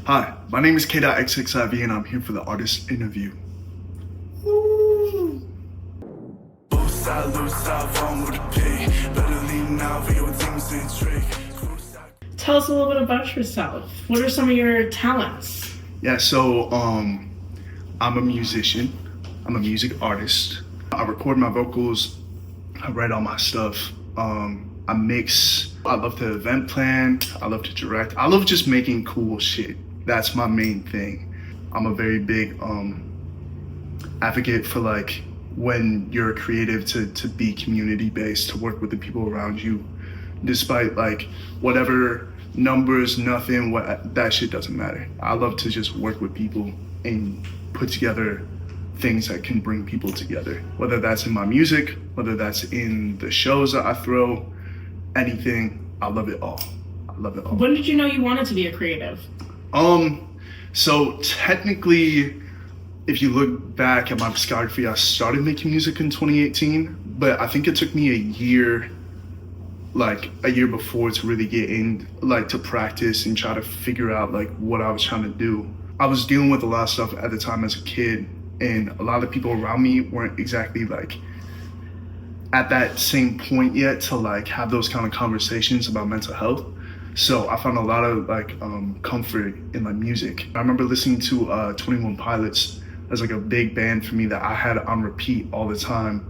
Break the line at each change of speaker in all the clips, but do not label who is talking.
Hi, my name is K.XXIV and I'm here for the artist interview.
Tell us a little bit about yourself. What are some of your talents?
Yeah, so I'm a musician. I'm a music artist. I record my vocals. I write all my stuff. I mix. I love to event plan. I love to direct. I love just making cool shit. That's my main thing. I'm a very big advocate for like when you're a creative to be community based, to work with the people around you, despite like whatever numbers, nothing, that shit doesn't matter. I love to just work with people and put together things that can bring people together, whether that's in my music, whether that's in the shows that I throw, anything. I love it all. I love it all.
When did you know you wanted to be a creative?
So technically, if you look back at my discography, I started making music in 2018, but I think it took me a year before to really get in, like to practice and try to figure out like what I was trying to do. I was dealing with a lot of stuff at the time as a kid, and a lot of people around me weren't exactly like at that same point yet to like have those kind of conversations about mental health. So I found a lot of like comfort in my music. I remember listening to 21 Pilots as like a big band for me that I had on repeat all the time.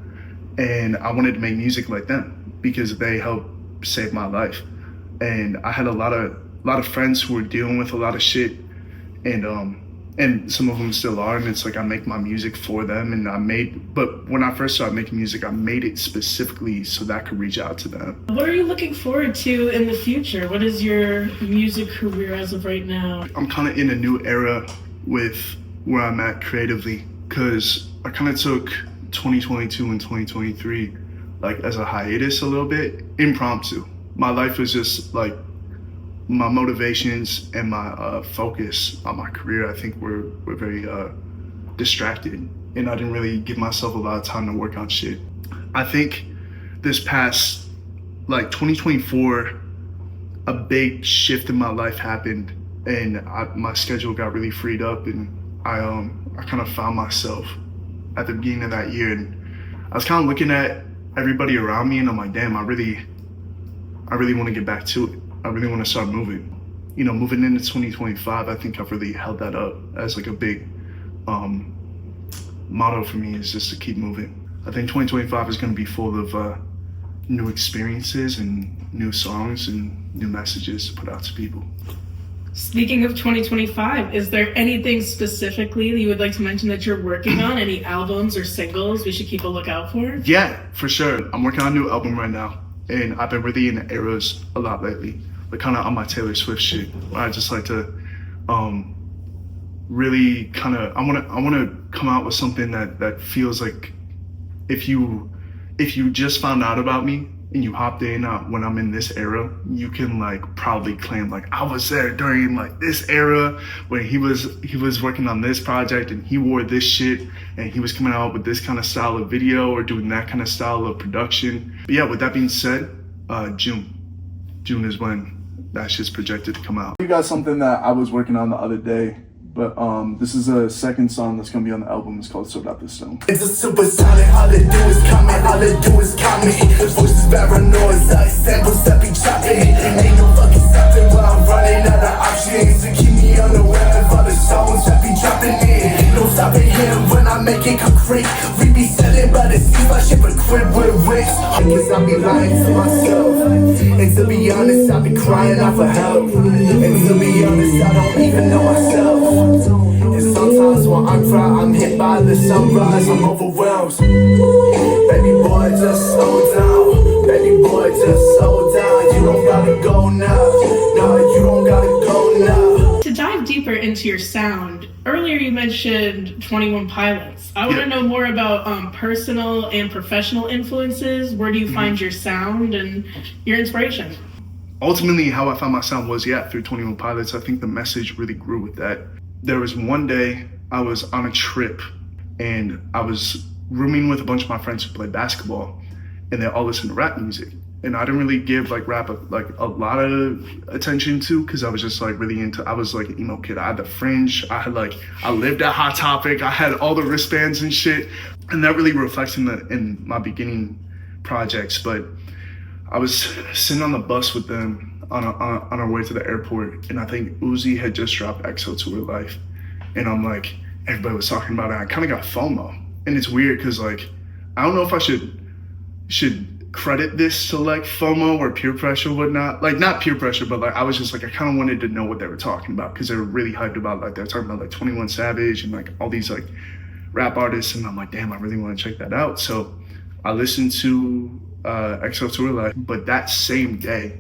And I wanted to make music like them because they helped save my life. And I had a lot of friends who were dealing with a lot of shit, and some of them still are, and it's like I make my music for them. But when I first started making music, I made it specifically so that I could reach out to them.
What are you looking forward to in the future? What is your music career as of right now?
I'm kind of in a new era with where I'm at creatively, because I kind of took 2022 and 2023 like as a hiatus a little bit, impromptu. My life was just like, my motivations and my focus on my career, I think were very distracted, and I didn't really give myself a lot of time to work on shit. I think this past, like 2024, a big shift in my life happened, and my schedule got really freed up, and I kind of found myself at the beginning of that year, and I was kind of looking at everybody around me, and I'm like, damn, I really want to get back to it. I really want to start moving. You know, moving into 2025, I think I've really held that up as like a big motto for me, is just to keep moving. I think 2025 is going to be full of new experiences and new songs and new messages to put out to people.
Speaking of 2025, is there anything specifically that you would like to mention that you're working on? Any albums or singles we should keep a lookout for?
Yeah, for sure. I'm working on a new album right now, and I've been really in the eras a lot lately. Like kind of on my Taylor Swift shit, where I just like to really kind of, I want to come out with something that feels like if you just found out about me and you hopped in when I'm in this era, you can like proudly claim like I was there during like this era when he was working on this project and he wore this shit and he was coming out with this kind of style of video or doing that kind of style of production. But yeah, with that being said, June is when that shit's projected to come out. You got something that I was working on the other day, but this is a second song that's gonna be on the album. It's called Sort Out the Stone.
It's a supersonic, all they do is comment, all they do is comment. The voices paranoid, like samples that be chopping. Ain't no fucking stopping while I'm running out of options. To keep me unaware of all the songs that be dropping in. No stopping here when I make it concrete. We be selling, but it seems like shit but quit with risks. I guess I be lying to myself. And to be honest, I be crying out for help. And to be honest, I don't even know myself. And sometimes when I cry, I'm hit by the sunrise, I'm overwhelmed. Baby boy, just slow down. Baby boy, just slow down. You don't gotta go now. No, you don't gotta go now.
To dive deeper into your sound, earlier you mentioned 21 Pilots. I want to know more about personal and professional influences. Where do you find your sound and your inspiration?
Ultimately, how I found my sound was, through 21 Pilots. I think the message really grew with that. There was one day I was on a trip and I was rooming with a bunch of my friends who play basketball, and they all listen to rap music. and I didn't really give like rap like a lot of attention to, because I was just like really into, I was like an emo kid. I had the fringe, I lived at Hot Topic, I had all the wristbands and shit, and that really reflects in my beginning projects. But I was sitting on the bus with them on our way to the airport, and I think Uzi had just dropped EXO Tour Life, and I'm like, everybody was talking about it. I kind of got FOMO, and it's weird because like I don't know if I should credit this to like FOMO or peer pressure or whatnot. Like not peer pressure, but like I was just like I kind of wanted to know what they were talking about, because they were really hyped about, like they're talking about like 21 Savage and like all these like rap artists, and I'm like, damn, I really want to check that out. So I listened to EXO Tour Life, but that same day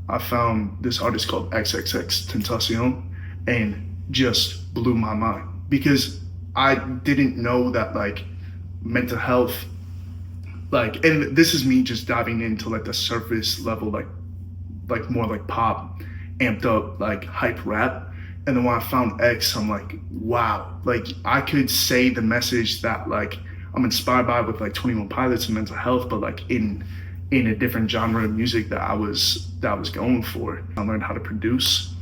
I found this artist called XXXTentacion, and just blew my mind, because I didn't know that like mental health, like, and this is me just diving into like the surface level, like more like pop, amped up, like hype rap. And then when I found X, I'm like, wow, like I could say the message that like I'm inspired by with like 21 Pilots and mental health, but like in a different genre of music that I was going for. I learned how to produce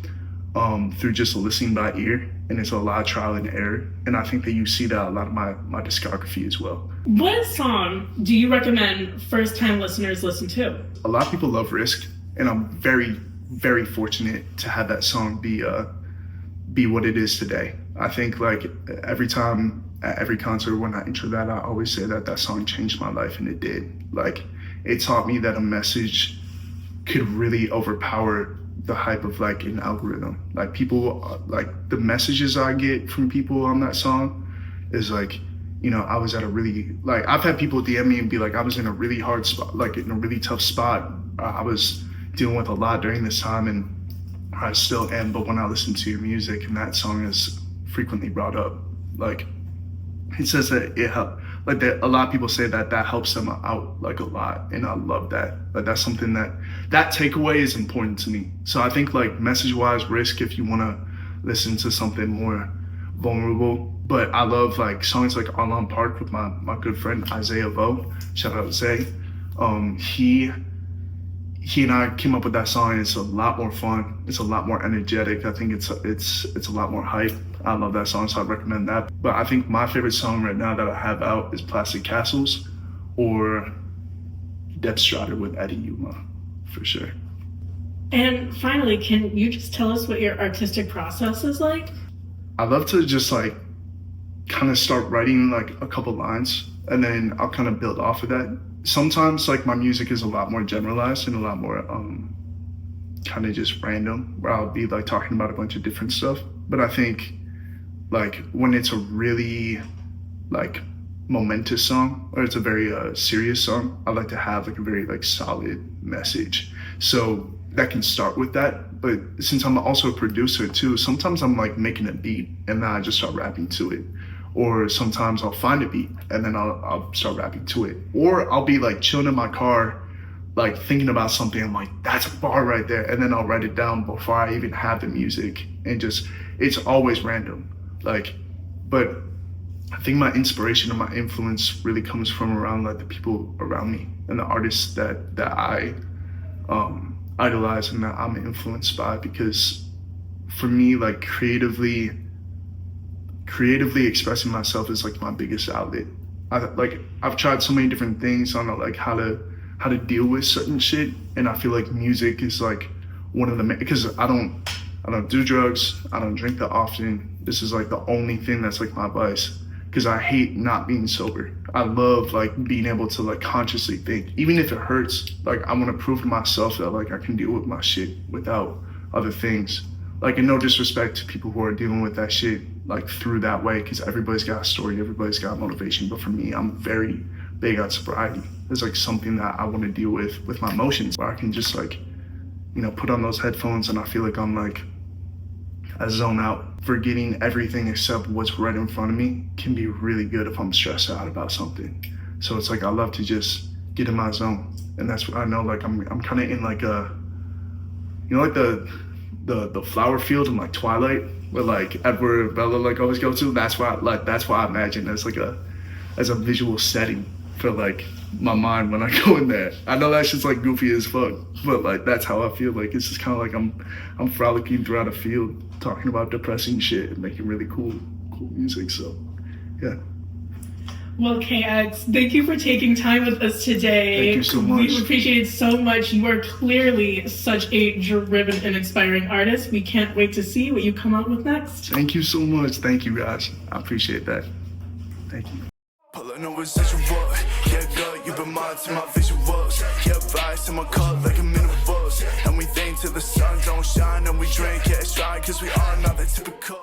through just listening by ear, and it's a lot of trial and error. And I think that you see that a lot of my discography as well.
What song do you recommend first-time listeners listen to?
A lot of people love Risk, and I'm very, very fortunate to have that song be what it is today. I think like every time at every concert when I intro that, I always say that song changed my life, and it did. Like it taught me that a message could really overpower the hype of like an algorithm. Like people, like the messages I get from people on that song is like, you know, I was at a really, like I've had people DM me and be like, I was in a really hard spot, like in a really tough spot. I was dealing with a lot during this time, and I still am, but when I listen to your music, and that song is frequently brought up, like it says that it helped, like that a lot of people say that helps them out like a lot, and I love that. Like that's something that takeaway is important to me. So I think like message wise, Risk, if you want to listen to something more vulnerable. But I love like songs like Arlon Park with my good friend Isaiah Vo, shout out to Zay. He and I came up with that song, and it's a lot more fun. It's a lot more energetic. I think it's a lot more hype. I love that song, so I recommend that. But I think my favorite song right now that I have out is Plastic Castles or Deb Strider with Eddie Yuma, for sure.
And finally, can you just tell us what your artistic process is like?
I love to just like kind of start writing like a couple lines, and then I'll kind of build off of that. Sometimes like my music is a lot more generalized and a lot more kind of just random, where I'll be like talking about a bunch of different stuff. But I think like when it's a really like momentous song, or it's a very serious song, I like to have like a very like solid message. So that can start with that. But since I'm also a producer too, sometimes I'm like making a beat and then I just start rapping to it. Or sometimes I'll find a beat and then I'll start rapping to it. Or I'll be like chilling in my car, like thinking about something. I'm like, that's a bar right there. And then I'll write it down before I even have the music. And just, it's always random. Like, but I think my inspiration and my influence really comes from around like the people around me and the artists that I idolize and that I'm influenced by. Because for me, like creatively expressing myself is like my biggest outlet. I've tried so many different things on like how to deal with certain shit, and I feel like music is like one of the because I don't do drugs, I don't drink that often. This is like the only thing that's like my vice, because I hate not being sober. I love like being able to like consciously think, even if it hurts. Like I want to prove to myself that like I can deal with my shit without other things. Like, and no disrespect to people who are dealing with that shit like through that way, because everybody's got a story, everybody's got motivation. But for me, I'm very big on sobriety. It's like something that I want to deal with my emotions, where I can just like, you know, put on those headphones and I feel like I'm like, I zone out. Forgetting everything except what's right in front of me can be really good if I'm stressed out about something. So it's like I love to just get in my zone, and that's what I know. Like I'm kind of in like a, you know, like the flower field in like Twilight, where like Edward and Bella like always go to. That's why I imagine as a visual setting. for like my mind when I go in there. I know that's just like goofy as fuck, but like that's how I feel. Like it's just kind of like I'm frolicking throughout a field, talking about depressing shit and making really cool music. So yeah.
Well, KX, thank you for taking time with us today.
Thank you so much.
We appreciate it so much. You are clearly such a driven and inspiring artist. We can't wait to see what you come out with next.
Thank you so much. Thank you, guys. I appreciate that. Thank you.
Pulling over such a walk. Yeah, girl, you've been mine to my visuals. Yeah, vibes to my car like a minerals. And we think till the sun don't shine and we drink, yeah, it's right, cause we are not the typical.